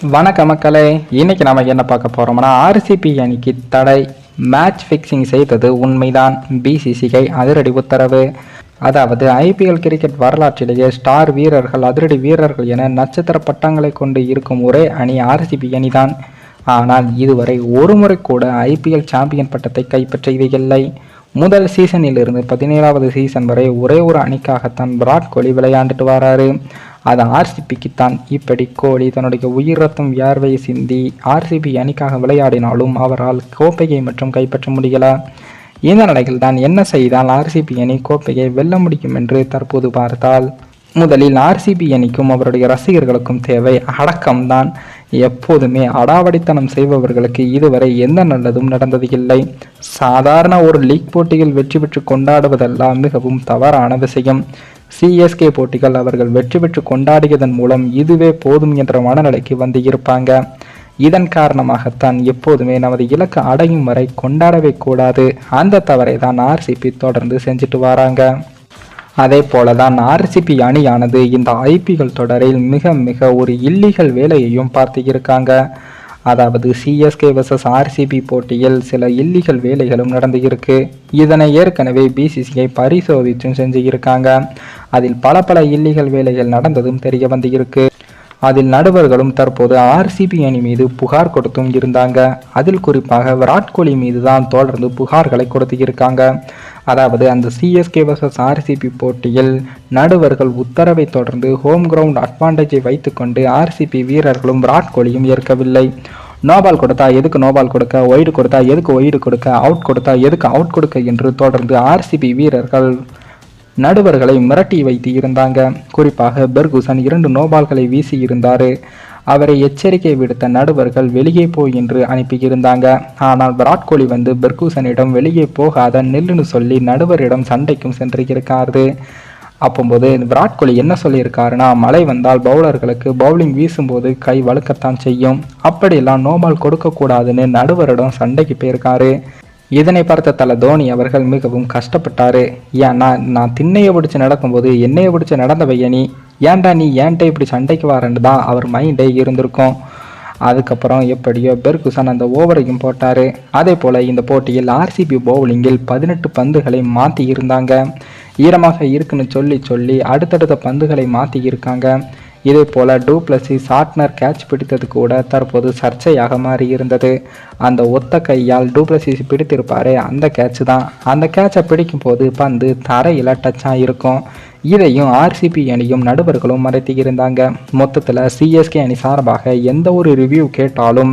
வணக்க மக்களே, இன்னைக்கு நாம என்ன பார்க்க போறோம்னா, ஆர்சிபி அணிக்கு தடை, மேட்ச் ஃபிக்சிங் செய்தது உண்மைதான், பிசிசிஐ அதிரடி உத்தரவு. அதாவது ஐபிஎல் கிரிக்கெட் வரலாற்றிலேயே ஸ்டார் வீரர்கள், அதிரடி வீரர்கள் என நட்சத்திர பட்டங்களை கொண்டு இருக்கும் ஒரே அணி ஆர்சிபி அணிதான். ஆனால் இதுவரை ஒரு முறை கூட ஐபிஎல் சாம்பியன் பட்டத்தை கைப்பற்றியது இல்லை. முதல் சீசனிலிருந்து 17வது சீசன் வரை ஒரே ஒரு அணிக்காகத்தான் விராட் கோலி விளையாண்டுட்டு வராரு. அது ஆர்சிபிக்குத்தான். இப்படி கோலி தன்னுடைய உயிர் ரத்தம் வியர்வை சிந்தி ஆர்சிபி அணிக்காக விளையாடினாலும் அவரால் கோப்பையை மற்றும் கைப்பற்ற முடியல. இந்த நிலையில் தான் என்ன செய்தால் ஆர்சிபி அணி கோப்பையை வெல்ல முடியும் என்று தற்போது பார்த்தால், முதலில் ஆர்சிபி அணிக்கும் அவருடைய ரசிகர்களுக்கும் தேவை அடக்கம்தான். எப்போதுமே அடாவடித்தனம் செய்பவர்களுக்கு இதுவரை எந்த நல்லதும் நடந்தது இல்லை. சாதாரண ஒரு லீக் போட்டியில் வெற்றி பெற்று கொண்டாடுவதெல்லாம் மிகவும் தவறான விஷயம். சிஎஸ்கே போட்டிகள் அவர்கள் வெற்றி பெற்று கொண்டாடியதன் மூலம் இதுவே போதும் என்ற மனநிலைக்கு வந்து இருப்பாங்க. இதன் காரணமாகத்தான் எப்போதுமே நமது இலக்கு அடையும் வரை கொண்டாடவே கூடாது. அந்த தவறை தான் ஆர்சிபி தொடர்ந்து செஞ்சுட்டு வராங்க. அதே போலதான் ஆர்சிபி அணியானது இந்த ஐபிஎல் தொடரில் மிக ஒரு இல்லீகல் வேலையையும் பார்த்து இருக்காங்க. அதாவது சிஎஸ்கே vs ஆர்சிபி போட்டியில் சில இல்லீகல் வேலைகளும் நடந்து இருக்கு. இதனை ஏற்கனவே பிசிசிஐ பரிசோதிச்சும் செஞ்சு இருக்காங்க. அதில் பல இல்லீகல் வேலைகள் நடந்ததும் தெரிய வந்து இருக்கு. அதில் நடுவர்களும் தற்போது ஆர்சிபி அணி மீது புகார் கொடுத்தும் இருந்தாங்க. அதில் குறிப்பாக விராட் கோலி மீது தான் தொடர்ந்து புகார்களை கொடுத்து இருக்காங்க. அதாவது அந்த சிஎஸ்கே vs ஆர்சிபி போட்டியில் நடுவர்கள் உத்தரவை தொடர்ந்து ஹோம் கிரவுண்ட் அட்வான்டேஜை வைத்துக்கொண்டு ஆர்சிபி வீரர்களும் விராட் கோலியும் ஏற்கவில்லை. நோபால் கொடுத்தா எதுக்கு நோபால் கொடுக்க, ஒய்டு கொடுத்தா எதுக்கு ஒய்டு கொடுக்க, அவுட் கொடுத்தா எதுக்கு அவுட் கொடுக்க என்று தொடர்ந்து ஆர்சிபி வீரர்கள் நடுவர்களை மிரட்டி வைத்து இருந்தாங்க. குறிப்பாக பெர்குசன் 2 நோபால்களை வீசி இருந்தாரு. அவரை எச்சரிக்கை விடுத்த நடுவர்கள் வெளியே போய் என்று அனுப்பியிருந்தாங்க. ஆனால் விராட் கோலி வந்து பெர்குசனிடம் வெளியே போகாத நெல்லுன்னு சொல்லி நடுவரிடம் சண்டைக்கும் சென்றிருக்காரு. அப்போது விராட் கோலி என்ன சொல்லியிருக்காருன்னா, மழை வந்தால் பவுலர்களுக்கு பவுலிங் வீசும்போது கை வழுக்கத்தான் செய்யும், அப்படியெல்லாம் நோபால் கொடுக்கக்கூடாதுன்னு நடுவரிடம் சண்டைக்கு போயிருக்காரு. இதனை பார்த்த தல தோனி அவர்கள் மிகவும் கஷ்டப்பட்டாரு. ஏன்னா நான் திண்ணையை பிடிச்சி நடக்கும்போது என்னையை பிடிச்சி நடந்த பையனி, ஏன்டா நீ ஏன்ட்ட இப்படி சண்டைக்கு வரேன்னு தான் அவர் மைண்டே இருந்திருக்கும். அதுக்கப்புறம் எப்படியோ பெர்குசன் அந்த ஓவரையும் போட்டார். அதே போல் இந்த போட்டியில் ஆர்சிபி பவுலிங்கில் 18 பந்துகளை மாற்றி இருந்தாங்க. ஈரமாக இருக்குன்னு சொல்லி அடுத்தடுத்த பந்துகளை மாற்றி இருக்காங்க. இதே போல் டூப்ளஸி சாட்னர் கேட்ச் பிடித்தது கூட தற்போது சர்ச்சையாக மாறி இருந்தது. அந்த ஒத்த கையால் டூப்ளஸி பிடித்திருப்பாரு, அந்த கேட்ச் தான். அந்த கேட்சை பிடிக்கும் போது பந்து தரையில் டச் ஆகிருக்கும். இதையும் ஆர்சிபி அணியும் நடுவர்களும் மறைத்து இருந்தாங்க. மொத்தத்தில் சிஎஸ்கே அணி சார்பாக எந்த ஒரு ரிவ்யூ கேட்டாலும்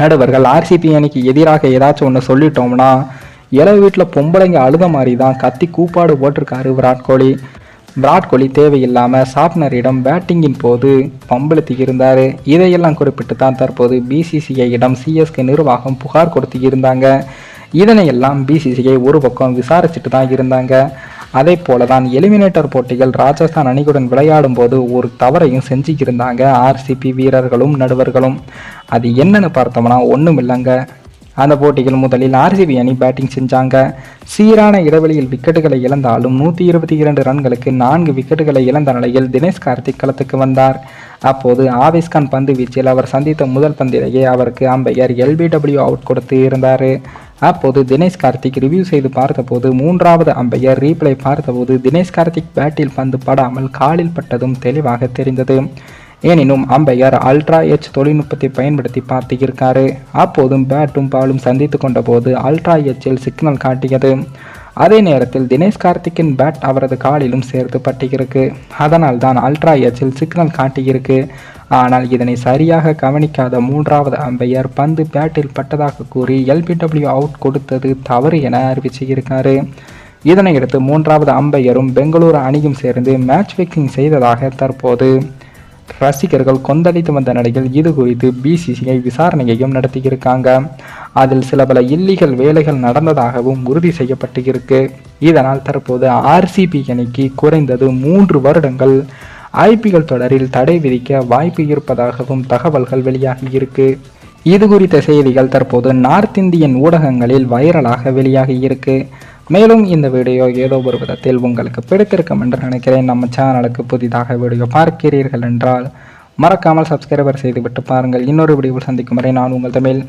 நடுவர்கள் ஆர்சிபி அணிக்கு எதிராக ஏதாச்சும் ஒன்று சொல்லிட்டோம்னா இளவு வீட்டில் பொம்பளைங்க அழுத மாதிரி தான் கத்தி கூப்பாடு போட்டிருக்காரு விராட் கோலி. விராட் கோலி தேவையில்லாமல் சாப்னரிடம் பேட்டிங்கின் போது பம்பளுத்தி இருந்தார். இதையெல்லாம் குறிப்பிட்டு தான் தற்போது பிசிசிஐயிடம் சிஎஸ்கே நிர்வாகம் புகார் கொடுத்து இருந்தாங்க. இதனையெல்லாம் பிசிசிஐ ஒரு பக்கம் விசாரிச்சுட்டு தான் இருந்தாங்க. அதே போல தான் எலிமினேட்டர் போட்டிகள் ராஜஸ்தான் அணியுடன் விளையாடும் போது ஒரு தவறையும் செஞ்சு இருந்தாங்க ஆர்சிபி வீரர்களும் நடுவர்களும். அது என்னன்னு பார்த்தோம்னா ஒன்றும் இல்லைங்க. அந்த போட்டிகள் முதலில் ஆர்சிபி அணி பேட்டிங் செஞ்சாங்க. சீரான இடைவெளியில் விக்கெட்டுகளை இழந்தாலும் 122 ரன்களுக்கு 4 விக்கெட்டுகளை இழந்த நிலையில் தினேஷ் கார்த்திக் களத்துக்கு வந்தார். அப்போது ஆவேஸ்கான் பந்து வீச்சில் அவர் சந்தித்த முதல் பந்திலேயே அவருக்கு அம்பையர் LBW அவுட் கொடுத்து இருந்தார். அப்போது தினேஷ் கார்த்திக் ரிவ்யூ செய்து பார்த்தபோது 3வது அம்பையர் ரீப்ளை பார்த்தபோது தினேஷ் கார்த்திக் பேட்டில் பந்து படாமல் காலில் பட்டதும் தெளிவாக தெரிந்தது. எனினும் அம்பையர் அல்ட்ரா எச் தொழில்நுட்பத்தை பயன்படுத்தி பார்த்து இருக்காரு. அப்போதும் பேட்டும் பாலும் சந்தித்து கொண்ட போது அல்ட்ரா எச்சில் சிக்னல் காட்டியது. அதே நேரத்தில் தினேஷ் கார்த்திக்கின் பேட் அவரது காலிலும் சேர்த்து பட்டிருக்கு. அதனால் தான் அல்ட்ரா எச்சில் சிக்னல் காட்டியிருக்கு. ஆனால் இதனை சரியாக கவனிக்காத 3வது அம்பையர் பந்து பேட்டில் பட்டதாக கூறி LBW அவுட் கொடுத்தது தவறு என அறிவிச்சிருக்காரு. இதனையடுத்து 3வது அம்பையரும் பெங்களூரு அணியும் சேர்ந்து மேட்ச் ஃபிக்சிங் செய்ததாக தற்போது ரசிகர்கள் கொந்தளித்து வந்த நிலையில் இது குறித்து பிசிசிஐ விசாரணையையும் நடத்தியிருக்காங்க. அதில் சில பல இல்லீகல் வேலைகள் நடந்ததாகவும் உறுதி செய்யப்பட்டு இருக்கு. இதனால் தற்போது ஆர்சிபி அணிக்கு குறைந்தது 3 வருடங்கள் ஐபிஎல் தொடரில் தடை விதிக்க வாய்ப்பு இருப்பதாகவும் தகவல்கள் வெளியாகி இருக்கு. இது குறித்த செய்திகள் தற்போது நார்த் இந்தியன் ஊடகங்களில் வைரலாக வெளியாகி இருக்கு. மேலும் இந்த வீடியோ ஏதோ ஒரு விதத்தில் உங்களுக்கு பிடித்திருக்கும் என்று நினைக்கிறேன். நம்ம சேனலுக்கு புதிதாக வீடியோ பார்க்கிறீர்கள் என்றால் மறக்காமல் சப்ஸ்கிரைபர் செய்துவிட்டு பாருங்கள். இன்னொரு வீடியோவில் சந்திக்கும் வரை நான் உங்கள் தமிழ்.